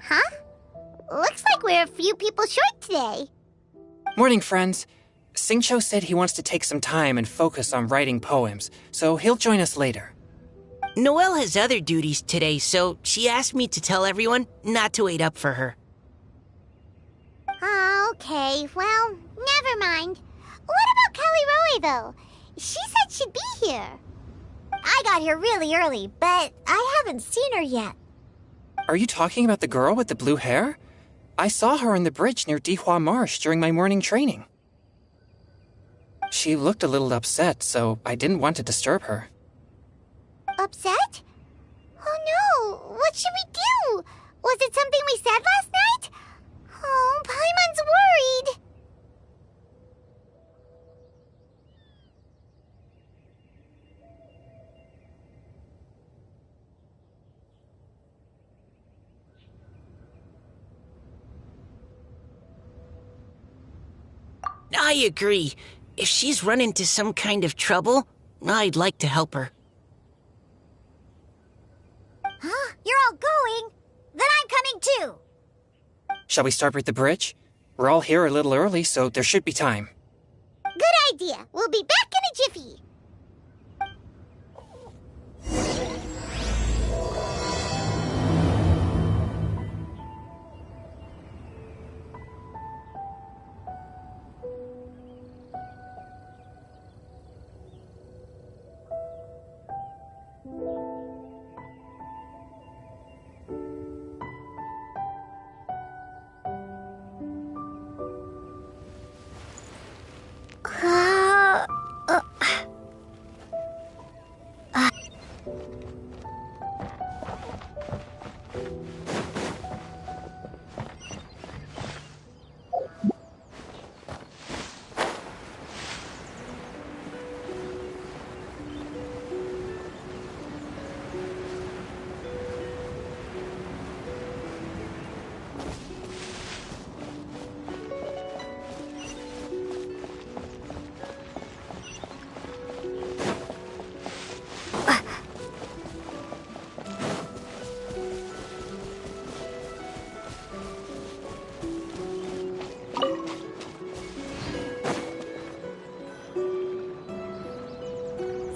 Huh? Looks like we're a few people short today. Morning, friends. Singcho said he wants to take some time and focus on writing poems, so he'll join us later. Noelle has other duties today, so she asked me to tell everyone not to wait up for her. Oh, okay. Well, never mind. What about Kelly Roy, though? She said she'd be here. I got here really early, but I haven't seen her yet. Are you talking about the girl with the blue hair? I saw her on the bridge near Dihua Marsh during my morning training. She looked a little upset, so I didn't want to disturb her. Upset? Oh no! What should we do? Was it something we said last night? Oh, Paimon's worried. I agree. If she's run into some kind of trouble, I'd like to help her. Huh? You're all going? Then I'm coming too. Shall we start with the bridge? We're all here a little early, so there should be time. Good idea. We'll be back in a jiffy.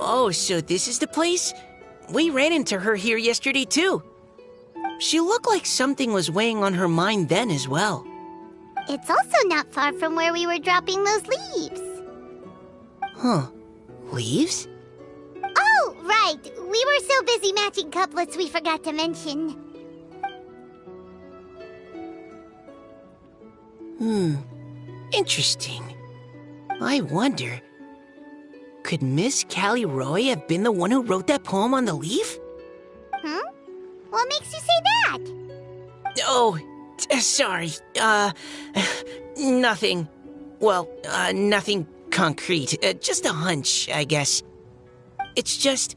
Oh, so this is the place? We ran into her here yesterday, too. She looked like something was weighing on her mind then as well. It's also not far from where we were dropping those leaves. Huh. Leaves? Oh, right. We were so busy matching couplets we forgot to mention. Interesting. I wonder... could Miss Callie Roy have been the one who wrote that poem on the leaf? What makes you say that? Oh, sorry. Nothing. Well, nothing concrete. Just a hunch, I guess. It's just...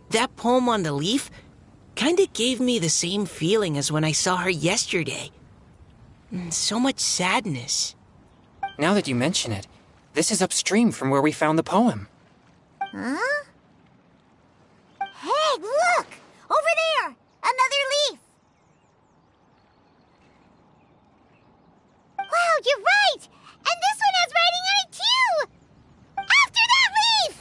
that poem on the leaf kinda gave me the same feeling as when I saw her yesterday. So much sadness. Now that you mention it, this is upstream from where we found the poem. Huh? Hey, look! Over there! Another leaf! Wow, you're right! And this one has writing on it too! After that leaf!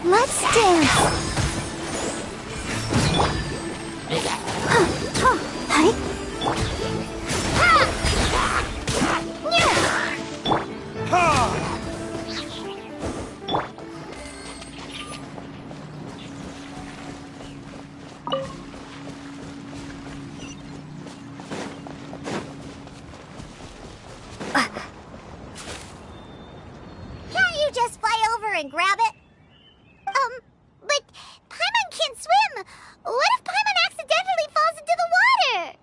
Let's dance. Can't you just fly over and grab it? But Paimon can't swim. What if Paimon accidentally falls into the water?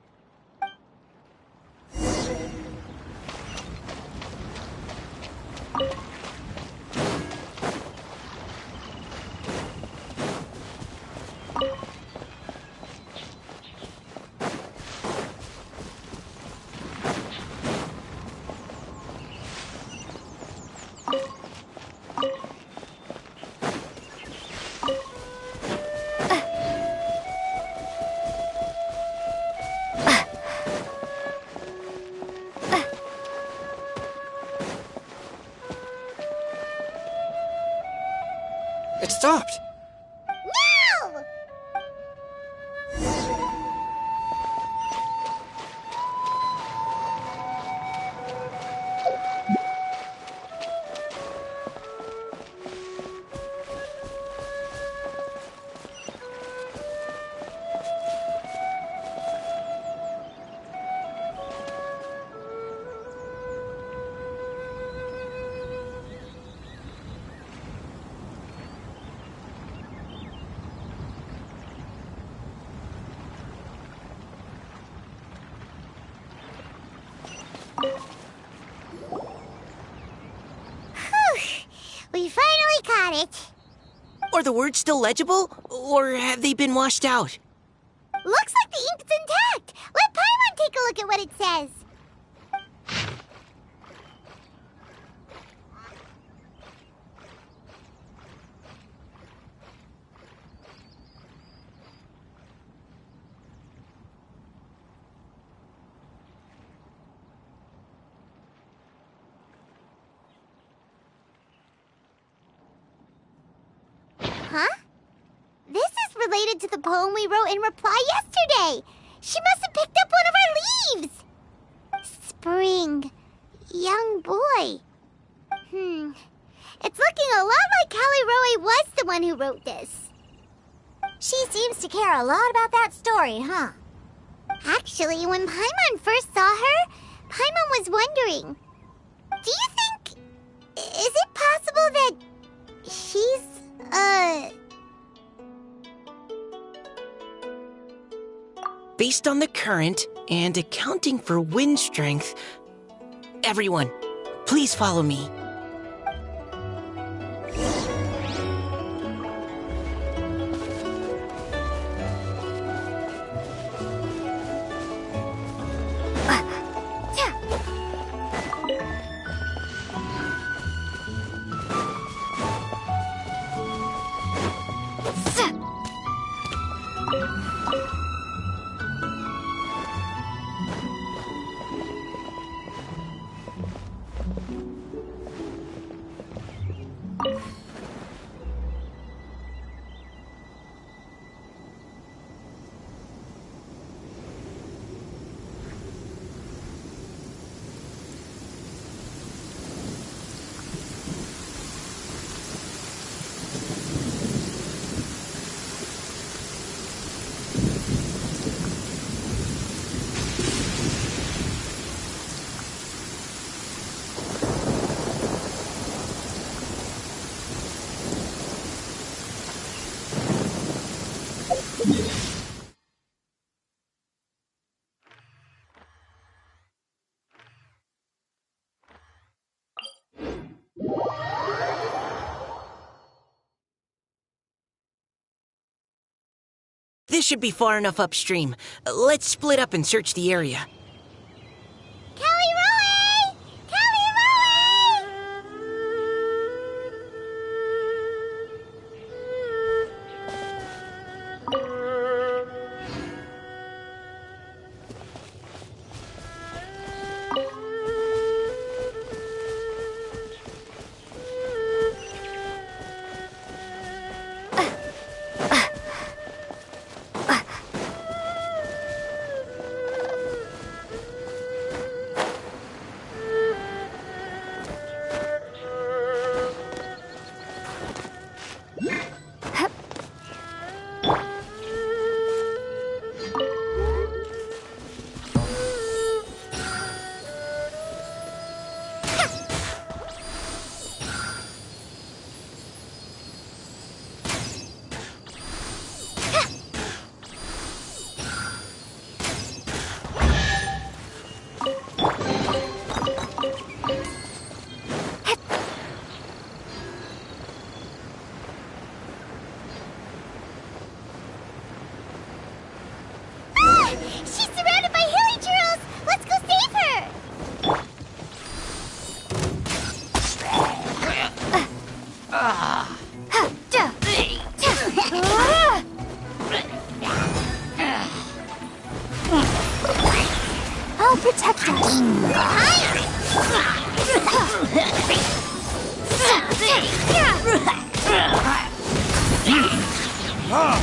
It stopped. No! We finally caught it. Are the words still legible, or have they been washed out? Looks like the ink's intact. Let Paimon take a look at what it says. Huh? This is related to the poem we wrote in reply yesterday. She must have picked up one of our leaves. Spring. Young boy. It's looking a lot like Callie Roe was the one who wrote this. She seems to care a lot about that story, huh? Actually, when Paimon first saw her, Paimon was wondering, do you think... is it possible that she's, Based on the current and accounting for wind strength, everyone, please follow me. This should be far enough upstream. Let's split up and search the area. Callie Roe! Callie Roe! Let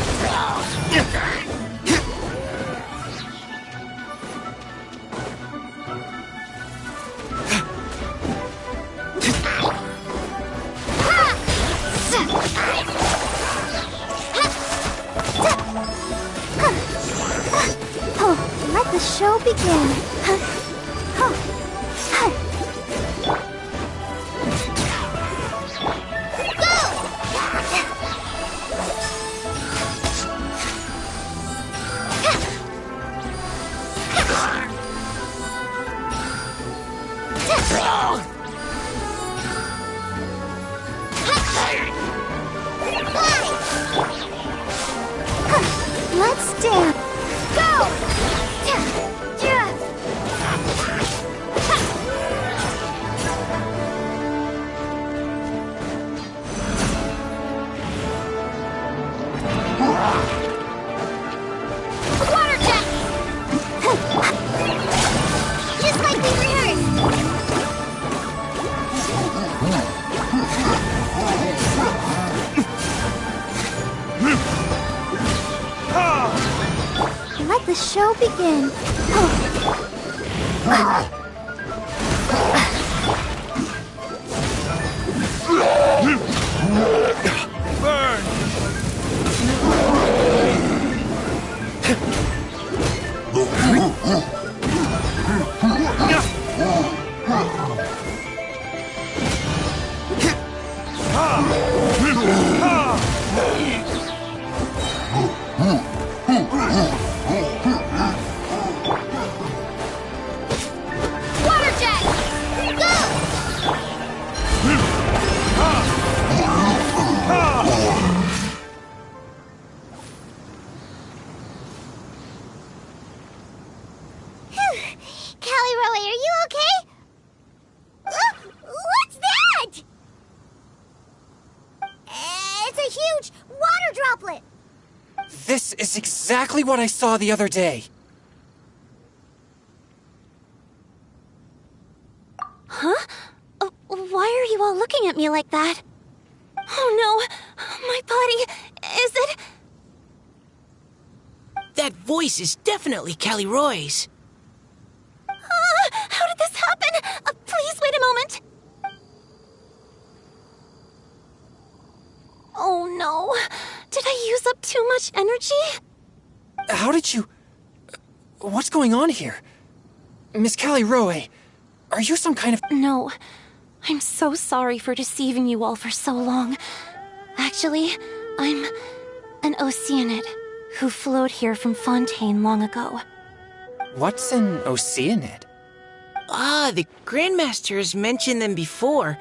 the show begin. Let's dance. Go! Water jet! Just like we rehearsed. Let the show begin. Burn! Water jet! Go! Callie Roe, are you okay? What's that? It's a huge water droplet. This is exactly what I saw the other day. Huh? Why are you all looking at me like that? Oh no, my body, is it? That voice is definitely Callie Roy's. How did this happen? Please wait a moment. Oh no, did I use up too much energy? How did you... What's going on here? Miss Callie Roe, are you some kind of... No, I'm so sorry for deceiving you all for so long. Actually, I'm an Oceanid who flowed here from Fontaine long ago. What's an Oceanid? Ah, the Grandmasters mentioned them before.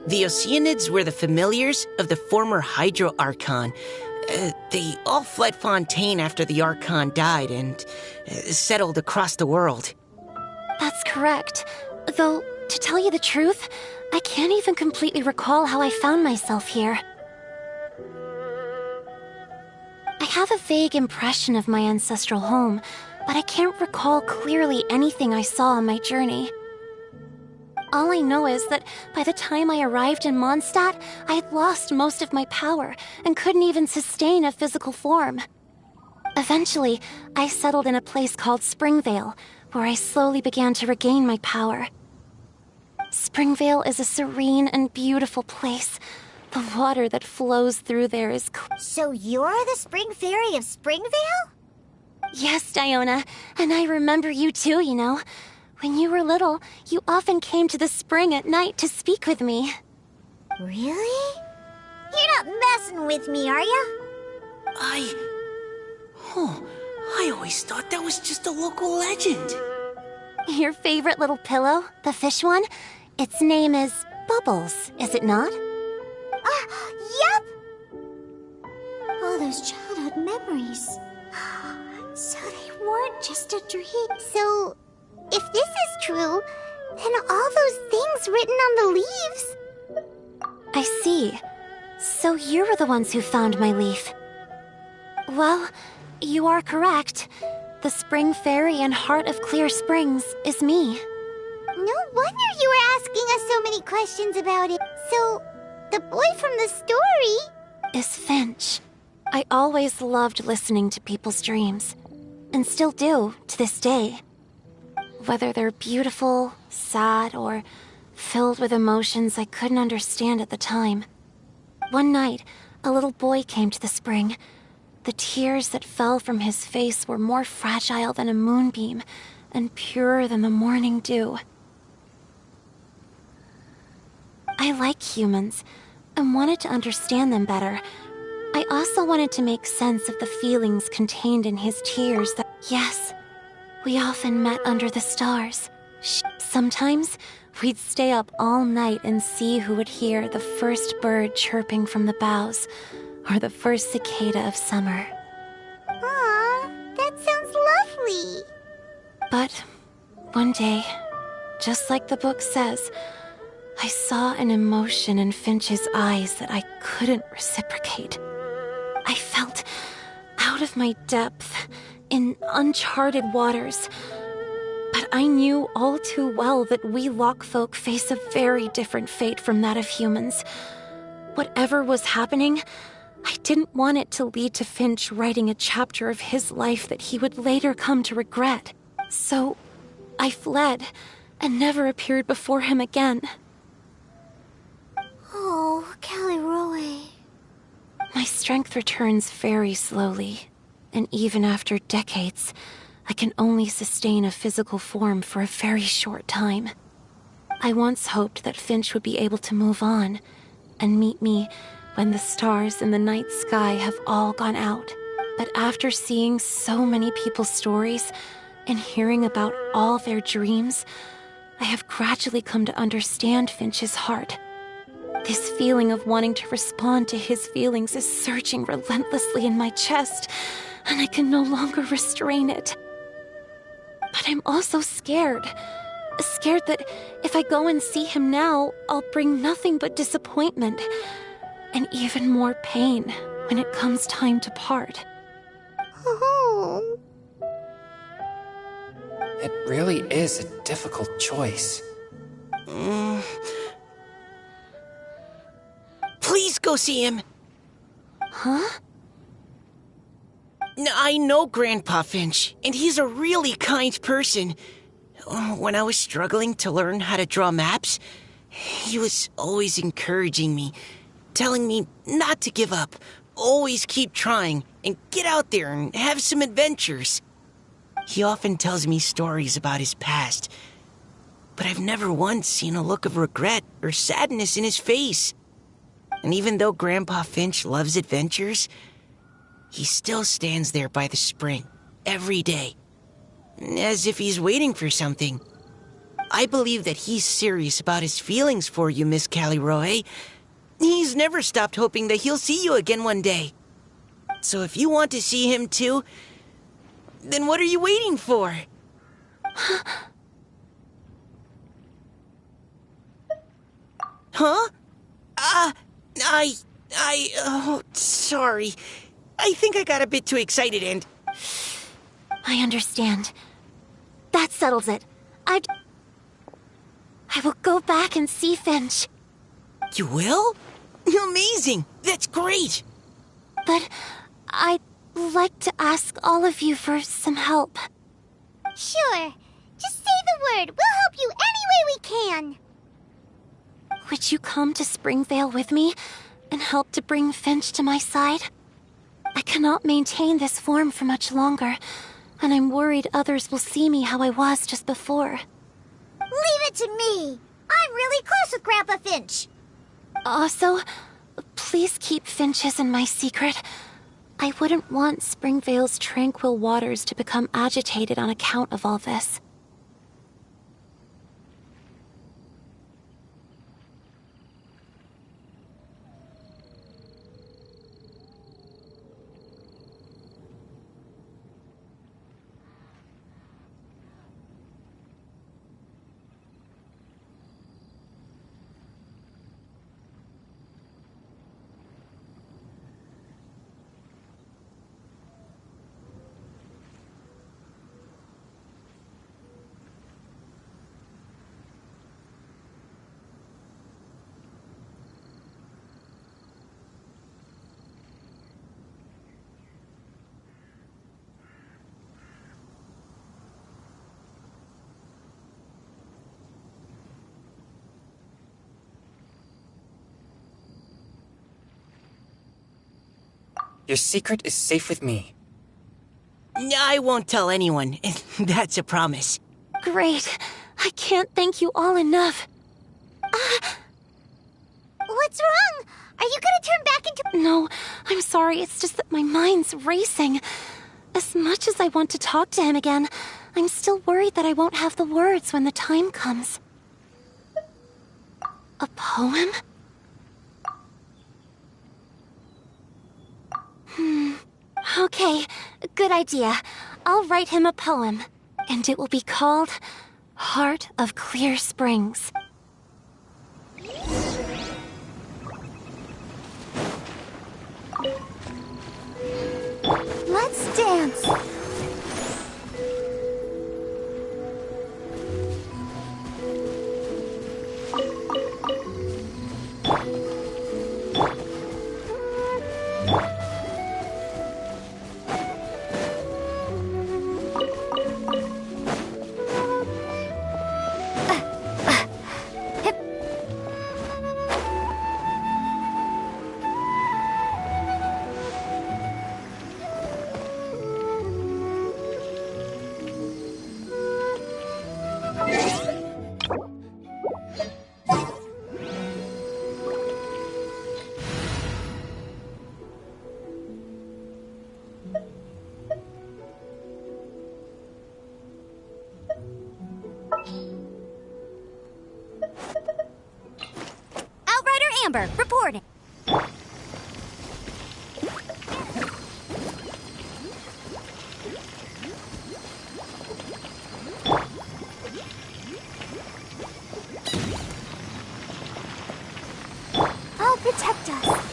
The Oceanids were the familiars of the former Hydro Archon. They all fled Fontaine after the Archon died and settled across the world. That's correct. Though, to tell you the truth, I can't even completely recall how I found myself here. I have a vague impression of my ancestral home, but I can't recall clearly anything I saw on my journey. All I know is that by the time I arrived in Mondstadt, I had lost most of my power and couldn't even sustain a physical form. Eventually, I settled in a place called Springvale, where I slowly began to regain my power. Springvale is a serene and beautiful place. The water that flows through there is So you're the Spring Fairy of Springvale? Yes, Diona, and I remember you too, you know. When you were little, you often came to the spring at night to speak with me. Really? You're not messing with me, are ya? I always thought that was just a local legend. Your favorite little pillow, the fish one? Its name is Bubbles, is it not? Yep! All those childhood memories. So they weren't just a dream. So, if this is true, then all those things written on the leaves... I see. So you were the ones who found my leaf. Well, you are correct. The Spring Fairy and Heart of Clear Springs is me. No wonder you were asking us so many questions about it. So, the boy from the story... is Finch. I always loved listening to people's dreams, and still do to this day. Whether they're beautiful, sad, or filled with emotions I couldn't understand at the time. One night, a little boy came to the spring. The tears that fell from his face were more fragile than a moonbeam and purer than the morning dew. I like humans and wanted to understand them better. I also wanted to make sense of the feelings contained in his tears that, yes, we often met under the stars. Sometimes we'd stay up all night and see who would hear the first bird chirping from the boughs or the first cicada of summer. Aw, that sounds lovely. But one day, just like the book says, I saw an emotion in Finch's eyes that I couldn't reciprocate. I felt out of my depth, in uncharted waters. But I knew all too well that we Lockfolk face a very different fate from that of humans. Whatever was happening, I didn't want it to lead to Finch writing a chapter of his life that he would later come to regret. So, I fled, and never appeared before him again. Oh, Callie. My strength returns very slowly, and even after decades, I can only sustain a physical form for a very short time. I once hoped that Finch would be able to move on, and meet me when the stars in the night sky have all gone out. But after seeing so many people's stories, and hearing about all their dreams, I have gradually come to understand Finch's heart. This feeling of wanting to respond to his feelings is surging relentlessly in my chest, and I can no longer restrain it. But I'm also scared. Scared that if I go and see him now, I'll bring nothing but disappointment, and even more pain when it comes time to part. Oh. It really is a difficult choice. Please go see him. Huh? I know Grandpa Finch, and he's a really kind person. When I was struggling to learn how to draw maps, he was always encouraging me, telling me not to give up, always keep trying, and get out there and have some adventures. He often tells me stories about his past, but I've never once seen a look of regret or sadness in his face. And even though Grandpa Finch loves adventures, he still stands there by the spring, every day, as if he's waiting for something. I believe that he's serious about his feelings for you, Miss Callie. He's never stopped hoping that he'll see you again one day. So if you want to see him too, then what are you waiting for? Huh? Sorry. I think I got a bit too excited and... I understand. That settles it. I will go back and see Finch. You will? Amazing! That's great! But I'd like to ask all of you for some help. Sure. Just say the word. We'll help you any way we can. Would you come to Springvale with me and help to bring Finch to my side? I cannot maintain this form for much longer, and I'm worried others will see me how I was just before. Leave it to me. I'm really close with Grandpa Finch. Also, please keep Finch's in my secret. I wouldn't want Springvale's tranquil waters to become agitated on account of all this. Your secret is safe with me. I won't tell anyone. That's a promise. Great. I can't thank you all enough. What's wrong? Are you gonna turn back into... No, I'm sorry. It's just that my mind's racing. As much as I want to talk to him again, I'm still worried that I won't have the words when the time comes. A poem? Okay, good idea. I'll write him a poem, and it will be called Heart of Clear Springs. Let's dance. Amber, reporting. I'll protect us.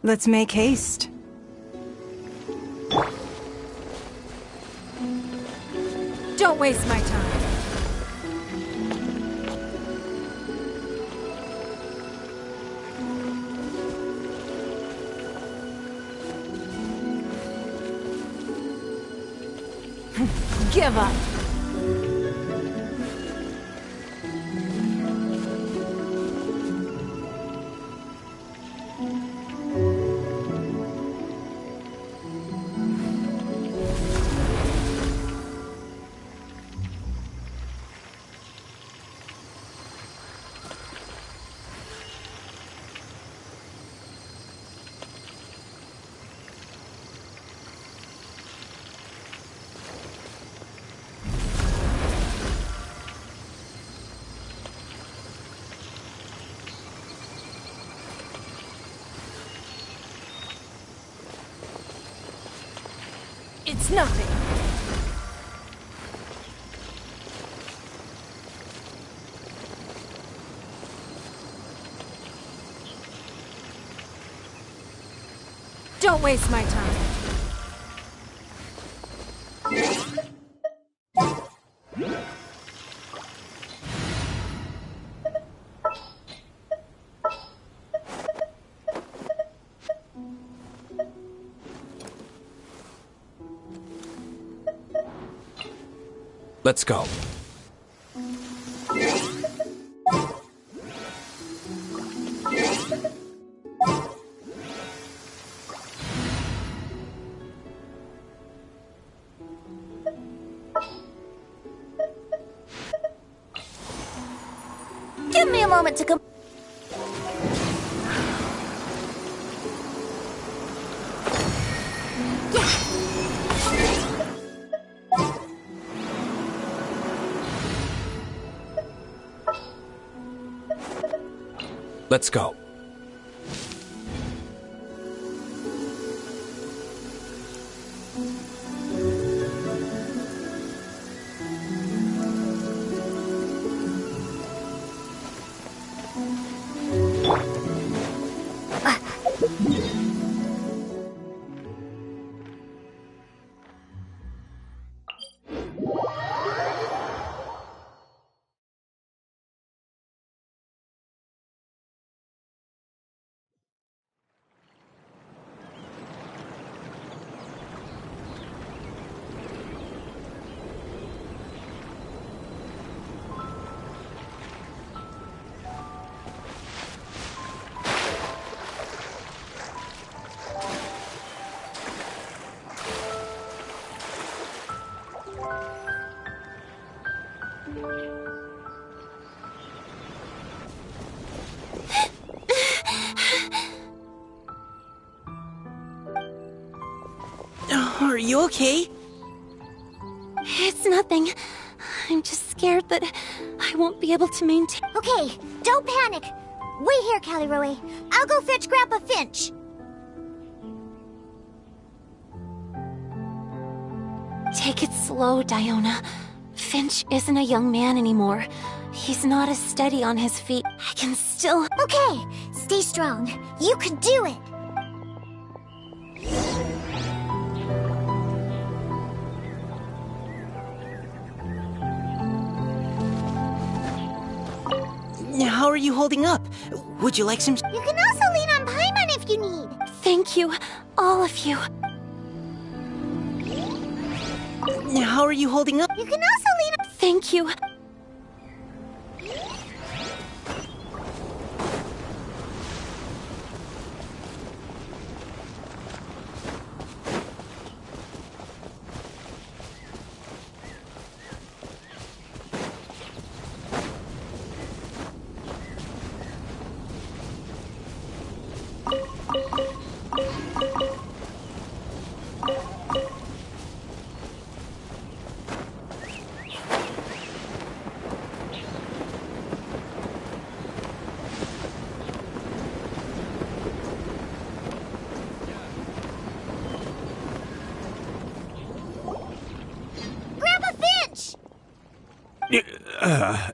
Let's make haste. Don't waste my time. Give up. It's nothing. Don't waste my time. Let's go. Give me a moment to come. Let's go. Are you okay? It's nothing. I'm just scared that I won't be able to maintain. Okay, don't panic. Wait here, Callie Roe. I'll go fetch Grandpa Finch. Take it slow, Diona. Finch isn't a young man anymore. He's not as steady on his feet. I can still... Okay, stay strong. You can do it. How are you holding up? Would you like some... You can also lean on Paimon if you need. Thank you, all of you. How are you holding up? You can also lean on... Thank you.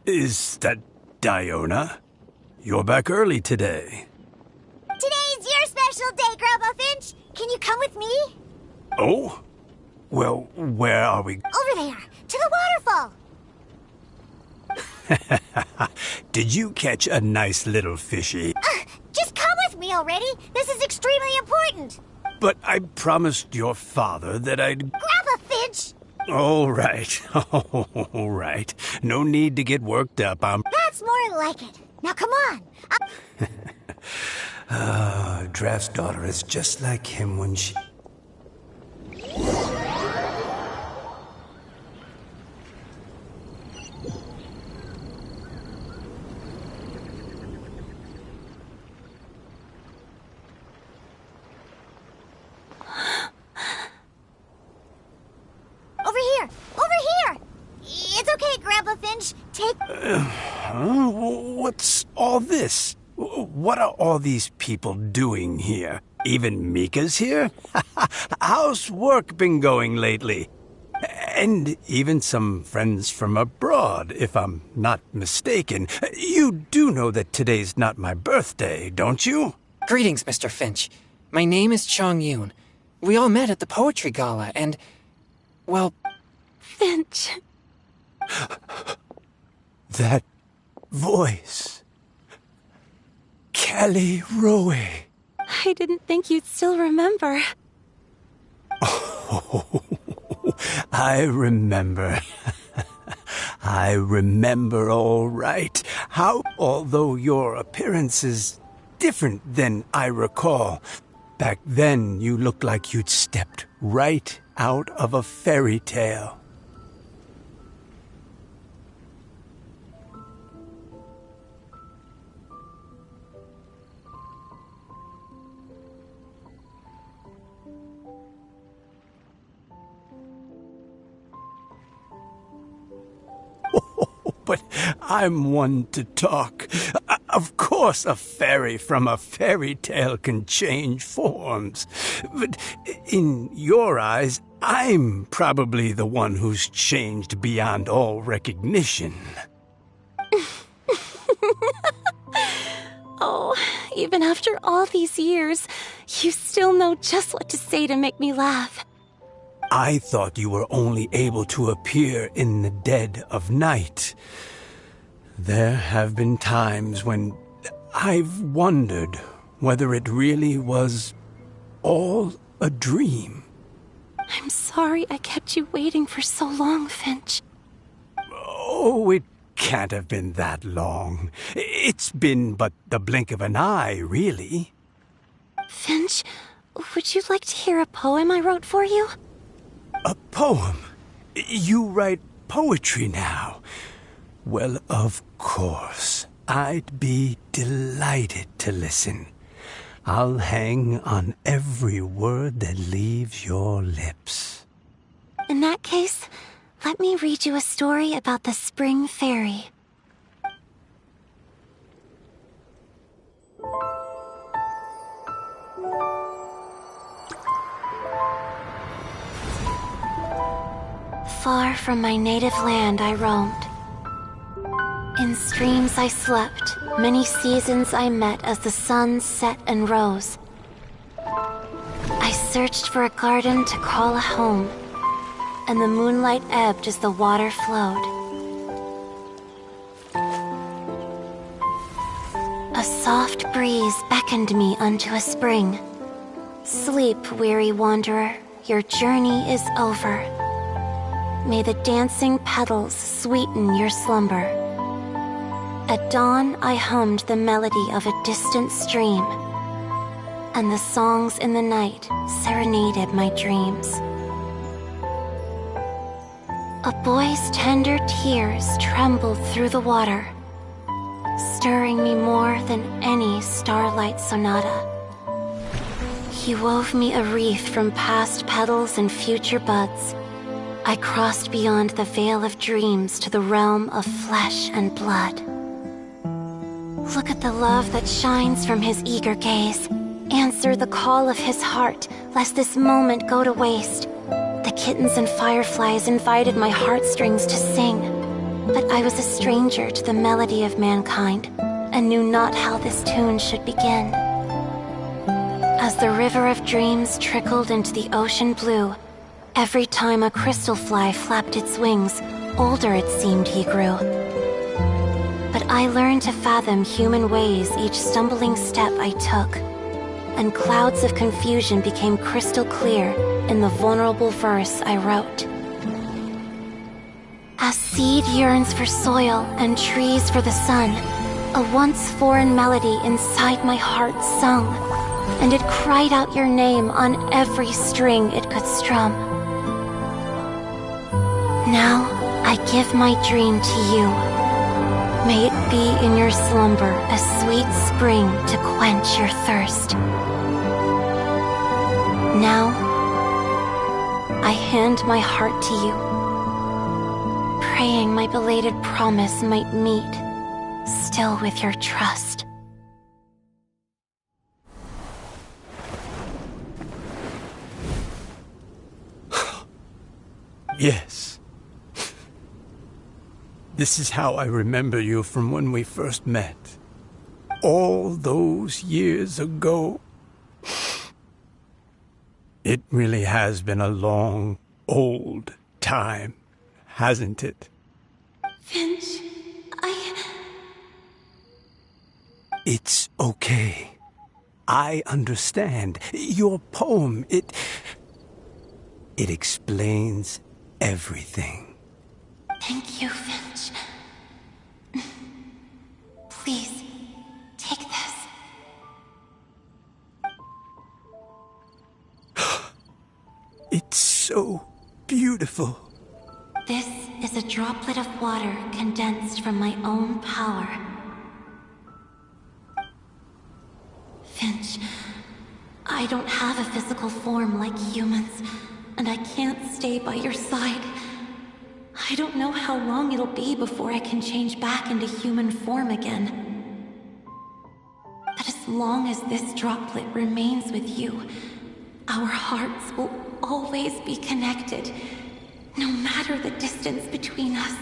Is that Diona? You're back early today. Today's your special day, Grandpa. Can you come with me? Oh? Well, where are we? Over there, to the waterfall. Did you catch a nice little fishy? Just come with me already. This is extremely important. But I promised your father that I'd... Grab a Finch. All right. All right. No need to get worked up. That's more like it. Now come on. Draft's daughter is just like him when she... Over here. Over here. It's okay, Grandpa Finch. Take... What's all this? What are all these people doing here? Even Mika's here? How's work been going lately? And even some friends from abroad, if I'm not mistaken. You do know that today's not my birthday, don't you? Greetings, Mr. Finch. My name is Chong Yoon. We all met at the poetry gala, and... well... Finch. That voice. Callie Rowe. I didn't think you'd still remember. Oh, I remember. I remember all right. How, although your appearance is different than I recall, back then you looked like you'd stepped right out of a fairy tale. But I'm one to talk. Of course a fairy from a fairy tale can change forms. But in your eyes, I'm probably the one who's changed beyond all recognition. Oh, even after all these years, you still know just what to say to make me laugh. I thought you were only able to appear in the dead of night. There have been times when I've wondered whether it really was all a dream. I'm sorry I kept you waiting for so long, Finch. Oh, it can't have been that long. It's been but the blink of an eye, really. Finch, would you like to hear a poem I wrote for you? A poem? You write poetry now? Well, of course. I'd be delighted to listen. I'll hang on every word that leaves your lips. In that case, let me read you a story about the spring fairy. Far from my native land I roamed. In streams I slept, many seasons I met as the sun set and rose. I searched for a garden to call a home, and the moonlight ebbed as the water flowed. A soft breeze beckoned me unto a spring. Sleep, weary wanderer, your journey is over. May the dancing petals sweeten your slumber. At dawn, I hummed the melody of a distant stream, and the songs in the night serenaded my dreams. A boy's tender tears trembled through the water, stirring me more than any starlight sonata. He wove me a wreath from past petals and future buds. I crossed beyond the veil of dreams to the realm of flesh and blood. Look at the love that shines from his eager gaze. Answer the call of his heart, lest this moment go to waste. The kittens and fireflies invited my heartstrings to sing, but I was a stranger to the melody of mankind, and knew not how this tune should begin. As the river of dreams trickled into the ocean blue, every time a crystal fly flapped its wings, older it seemed he grew. But I learned to fathom human ways each stumbling step I took, and clouds of confusion became crystal clear in the vulnerable verse I wrote. As seed yearns for soil and trees for the sun, a once foreign melody inside my heart sung, and it cried out your name on every string it could strum. Now I give my dream to you. May it be in your slumber a sweet spring to quench your thirst. Now I hand my heart to you, praying my belated promise might meet, still with your trust. Yes. This is how I remember you from when we first met. All those years ago. It really has been a long, old time, hasn't it? Finch, It's okay. I understand. Your poem, it explains everything. Thank you, Finch. Please, take this. It's so beautiful. This is a droplet of water condensed from my own power. Finch, I don't have a physical form like humans, and I can't stay by your side. I don't know how long it'll be before I can change back into human form again. But as long as this droplet remains with you, our hearts will always be connected, no matter the distance between us.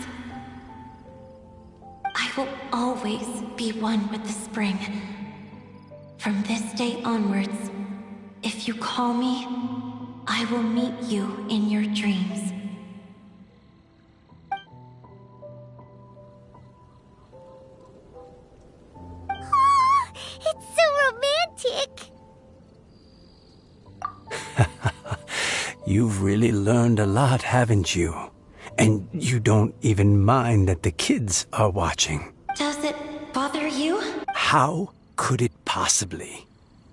I will always be one with the spring. From this day onwards, if you call me, I will meet you in your dreams. Oh, it's so romantic. You've really learned a lot, haven't you? And you don't even mind that the kids are watching. Does it bother you? How could it possibly?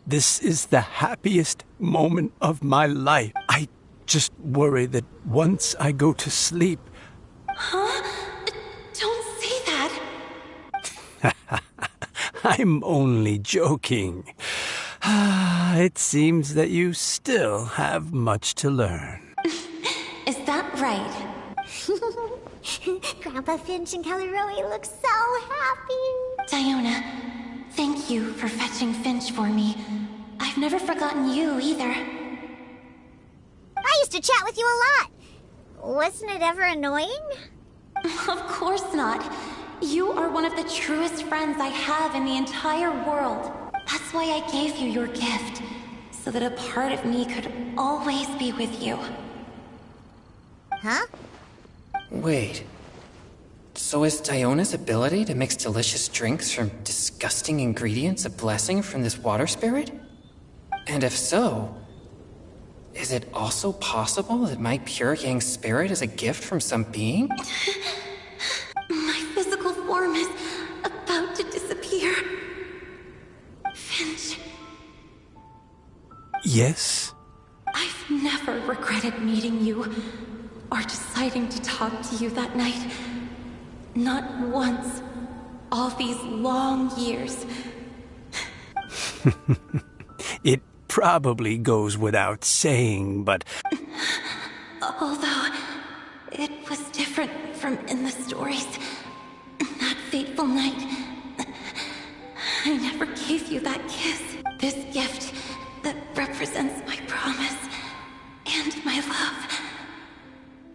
This is the happiest moment of my life. I just worry that once I go to sleep... Huh? Don't say that. I'm only joking. It seems that you still have much to learn. Is that right? Grandpa Finch and Kelly Rowie look so happy. Diona, thank you for fetching Finch for me. I've never forgotten you either. I used to chat with you a lot. Wasn't it ever annoying? Of course not. You are one of the truest friends I have in the entire world. That's why I gave you your gift, so that a part of me could always be with you. Huh? Wait. So is Diona's ability to mix delicious drinks from disgusting ingredients a blessing from this water spirit? And if so, is it also possible that my pure yang spirit is a gift from some being? My physical form is about to disappear. Finch. Yes? I've never regretted meeting you, or deciding to talk to you that night. Not once. All these long years. It probably goes without saying, but... Although, it was different from in the stories. That fateful night, I never gave you that kiss. This gift that represents my promise and my love.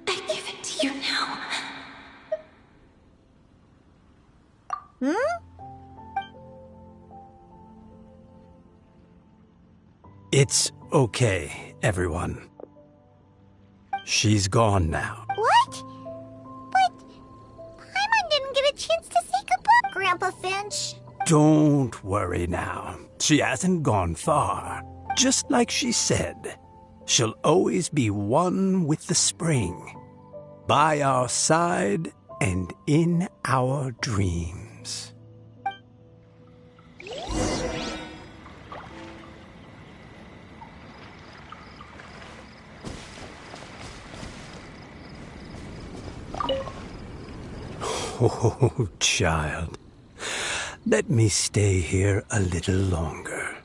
I give it to you now. Okay, everyone. She's gone now. What? But Paimon didn't get a chance to say goodbye, Grandpa Finch. Don't worry now. She hasn't gone far. Just like she said, she'll always be one with the spring. By our side and in our dreams. Oh, child. Let me stay here a little longer.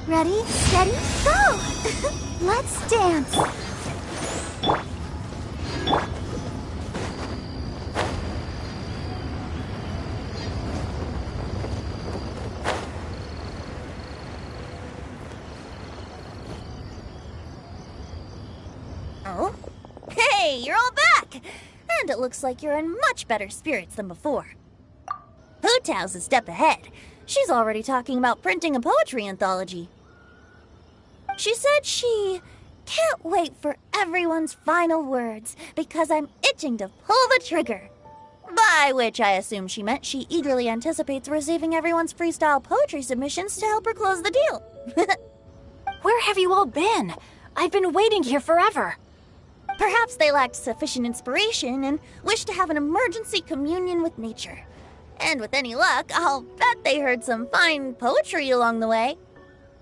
Ready, steady, go! Let's dance! Oh? Hey, you're all back! And it looks like you're in much better spirits than before. Hu Tao's a step ahead. She's already talking about printing a poetry anthology. She said she can't wait for everyone's final words because I'm itching to pull the trigger. By which I assume she meant she eagerly anticipates receiving everyone's freestyle poetry submissions to help her close the deal. Where have you all been? I've been waiting here forever. Perhaps they lacked sufficient inspiration and wished to have an emergency communion with nature. And with any luck, I'll bet they heard some fine poetry along the way.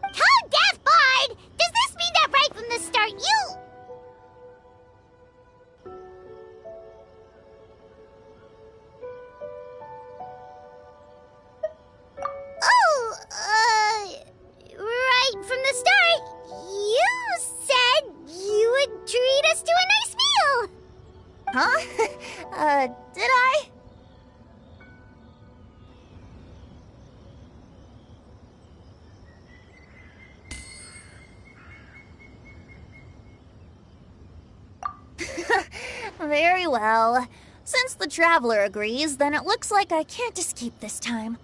Code Death Bard! Does this mean that right from the start you... right from the start, you said you would treat us to a nice meal! Huh? Did I? Very well. Since the Traveler agrees, then it looks like I can't escape this time.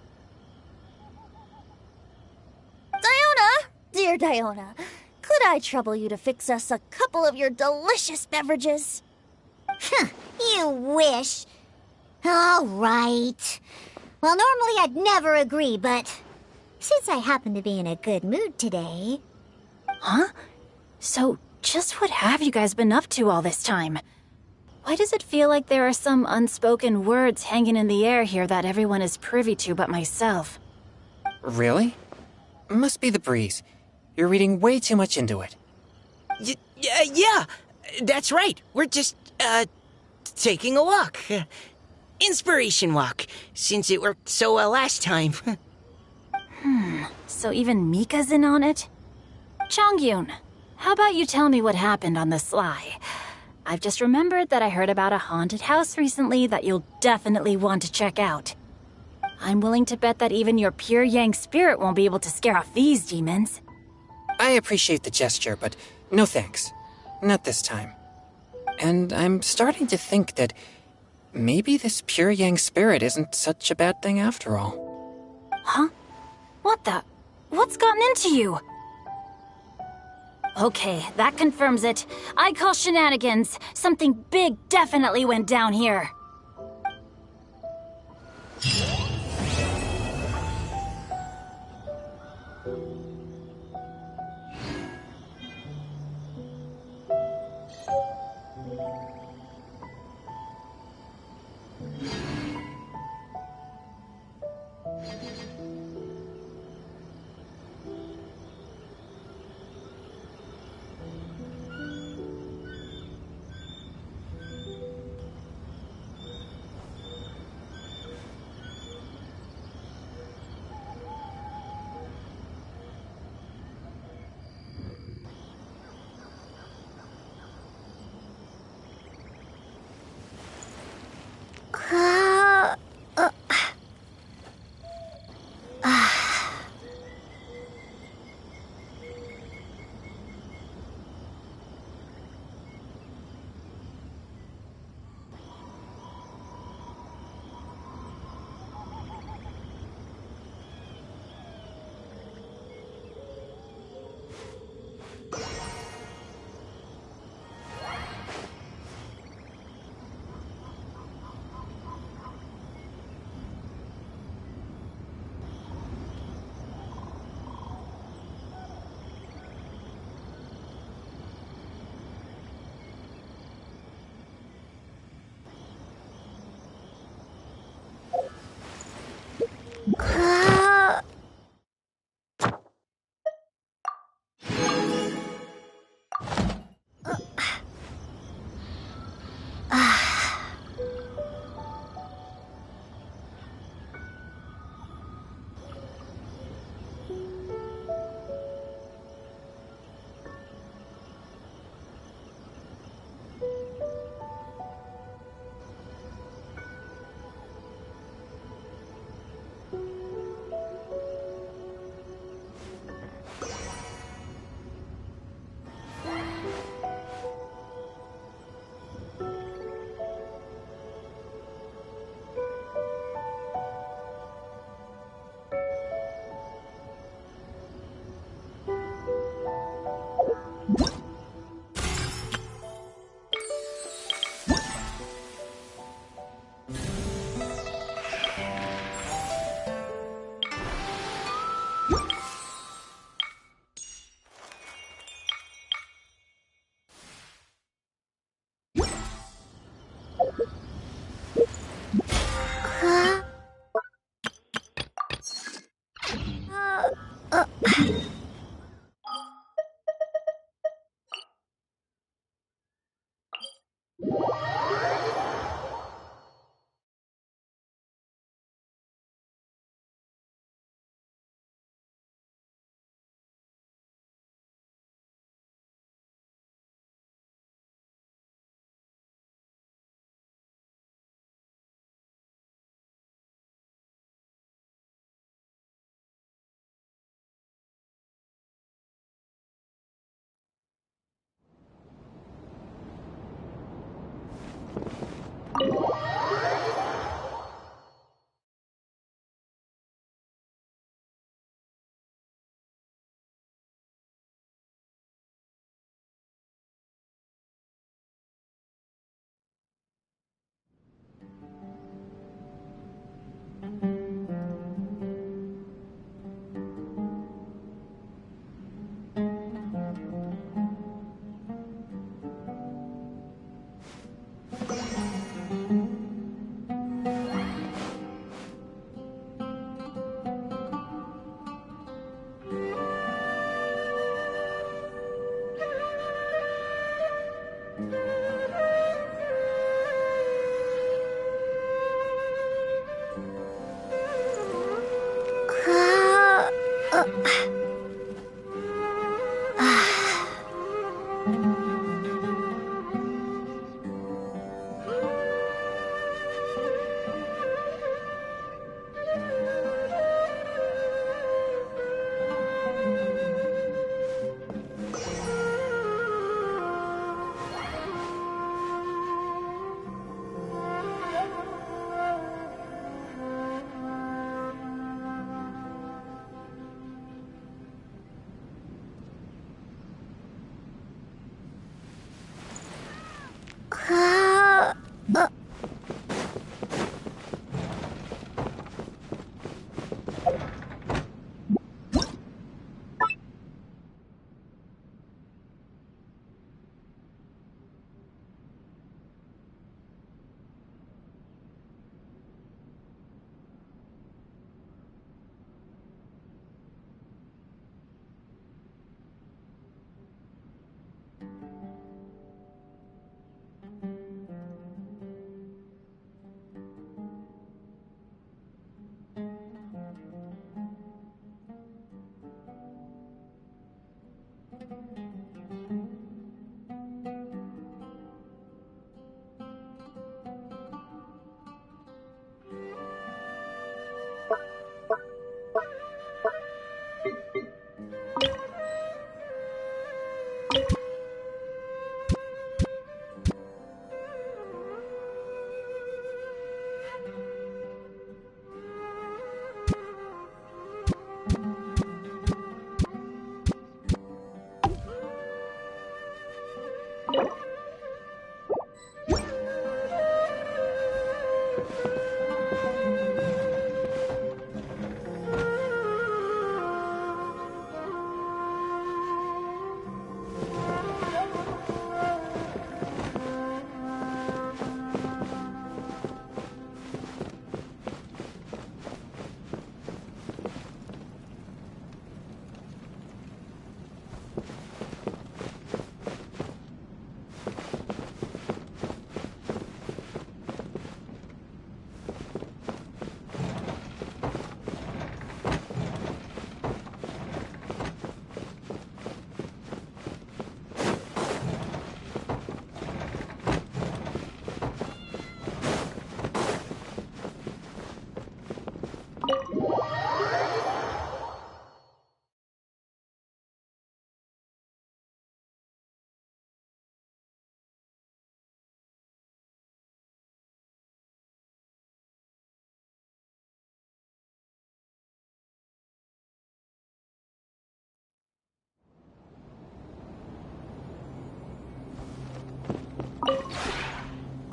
Diona! Dear Diona, could I trouble you to fix us a couple of your delicious beverages? You wish. All right. Well, normally I'd never agree, but since I happen to be in a good mood today... Huh? So, just what have you guys been up to all this time? Why does it feel like there are some unspoken words hanging in the air here that everyone is privy to but myself? Really? Must be the breeze. You're reading way too much into it. Yeah, that's right. We're just, taking a walk. Inspiration walk, since it worked so well last time. So even Mika's in on it? Chongyun, how about you tell me what happened on the sly? I've just remembered that I heard about a haunted house recently that you'll definitely want to check out. I'm willing to bet that even your pure Yang spirit won't be able to scare off these demons. I appreciate the gesture, but no thanks. Not this time. And I'm starting to think that maybe this pure Yang spirit isn't such a bad thing after all. Huh? What the? What's gotten into you? Okay, that confirms it. I call shenanigans. Something big definitely went down here.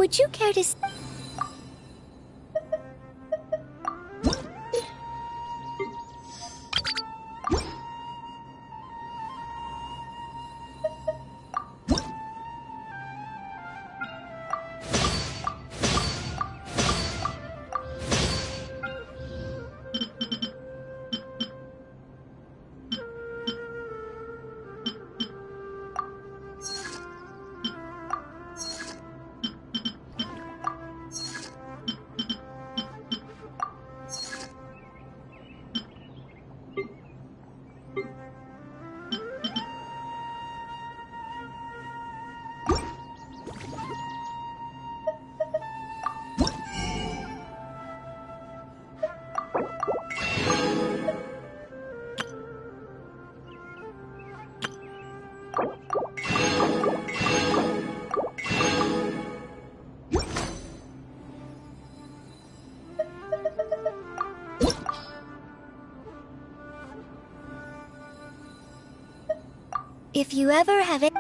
Would you care to... If you ever have it...